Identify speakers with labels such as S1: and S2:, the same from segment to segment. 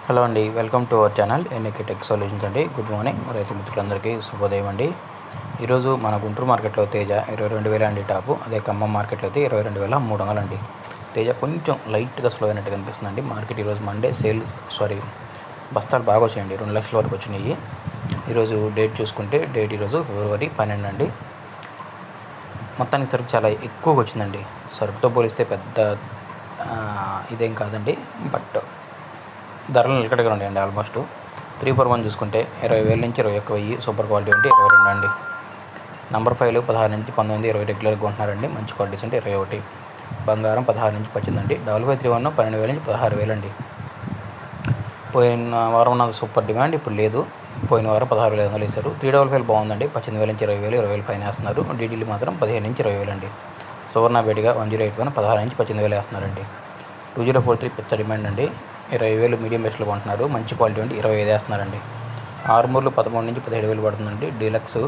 S1: Hello అండి, welcome to our channel N A K tech solutions అండి. Good morning రైతు మిత్రులందరికీ శుభోదయం అండి. ఈరోజు మన గుంటూరు మార్కెట్లో తేజ 22,000 అండి టాపు. అదే ఖమ్మం మార్కెట్లో అయితే 22,300 అండి. తేజ కొంచెం లైట్గా స్లో అయినట్టు కనిపిస్తుందండి. మార్కెట్ ఈరోజు మండే బస్తాలు బాగా వచ్చాయండి, 2 లక్షల వరకు వచ్చినాయి. ఈరోజు డేట్ చూసుకుంటే ఈరోజు ఫిబ్రవరి 12 అండి. మొత్తానికి సరుకు చాలా ఎక్కువగా వచ్చిందండి. సరుకుతో పోలిస్తే పెద్ద ఇదేం కాదండి, బట్ ధరలు నిలకడగా ఉన్నాయండి. ఆల్మోస్ట్ 341 చూసుకుంటే 20,000 నుంచి 21,000, సూపర్ క్వాలిటీ ఉంటే 22 అండి. నంబర్ 5 16 నుంచి 19, 20 రెగ్యులర్గా కొంటున్నారండి. మంచి క్వాలిటీస్ ఉంటే 21. బంగారం 16 నుంచి 18 అండి. 5531 12,000 నుంచి 16,000 అండి. పోయిన వారం ఉన్నది సూపర్ డిమాండ్, ఇప్పుడు లేదు. పోయిన వారం 16,500 వేశారు. 355 బాగుందండి. 18,000 నుంచి 20,000, 20,000 పైన వేస్తున్నారు. డీడీలు మాత్రం 15 నుంచి 20,000 అండి. సువర్ణ బేటిగా 1081 16 నుంచి 18,000 వేస్తున్నారండి. 2043 పెద్ద డిమాండ్ అండి. 20,000 మీడియం బెస్ట్లో కొంటున్నారు. మంచి క్వాలిటీ ఉండి 25 వేస్తున్నారండి. ఆర్మూర్లు 13 నుంచి 17,000 పడుతుందండి. డీలక్స్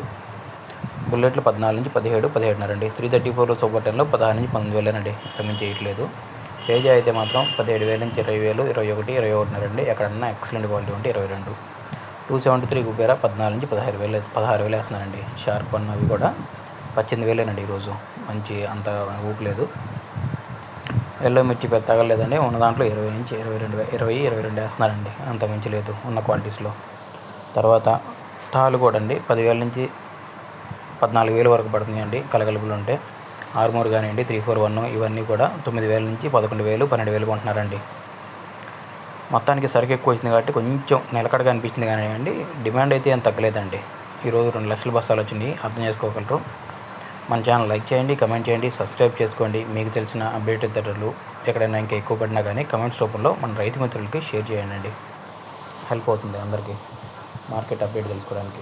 S1: బుల్లెట్లు 14 నుంచి 17, 17.5 అండి. 334 సూపర్ 10లో 16 నుంచి 19,000 అండి. ఇంతకుమించి చేయట్లేదు. తేజ అయితే మాత్రం 17,000 నుంచి 20,000, 21, 21.5 అండి. ఎక్కడన్నా ఎక్సలెంట్ క్వాలిటీ ఉంటే 22. 273 కుబేరా 14 నుంచి 16,000 వేస్తున్నారండి. షార్ప్ అన్నవి కూడా 18,000 ఈరోజు. మంచి అంత ఊపలేదు. ఎల్లో మిర్చి పెద్ద తగలేదండి. ఉన్న దాంట్లో 20 నుంచి 22 వేస్తున్నారండి. అంత మించి లేదు ఉన్న క్వాలిటీస్లో. తర్వాత తాలు కూడా అండి 10,000 నుంచి 14,000 వరకు పడుతున్నాయండి కలగలుపులు ఉంటే. ఆర్మూర్ కానివ్వండి, 341 ఇవన్నీ కూడా 9,000 నుంచి 11,000, 12,000 కొంటున్నారండి. మొత్తానికి సరుకు ఎక్కువ వచ్చింది కాబట్టి కొంచెం నిలకడగా అనిపించింది కానివ్వండి. డిమాండ్ అయితే ఏం తగ్గలేదండి. ఈరోజు 2 లక్షల బస్తాలు వచ్చినాయి, అర్థం చేసుకోగలరు. మన ఛానల్ లైక్ చేయండి, కమెంట్ చేయండి, సబ్స్క్రైబ్ చేసుకోండి. మీకు తెలిసిన అప్డేట్ ధరలు ఎక్కడైనా ఇంకా ఎక్కువ పడినా కానీ కమెంట్స్ రూపంలో మన రైతు మిత్రులకి షేర్ చేయండి. హెల్ప్ అవుతుంది అందరికీ మార్కెట్ అప్డేట్ తెలుసుకోవడానికి.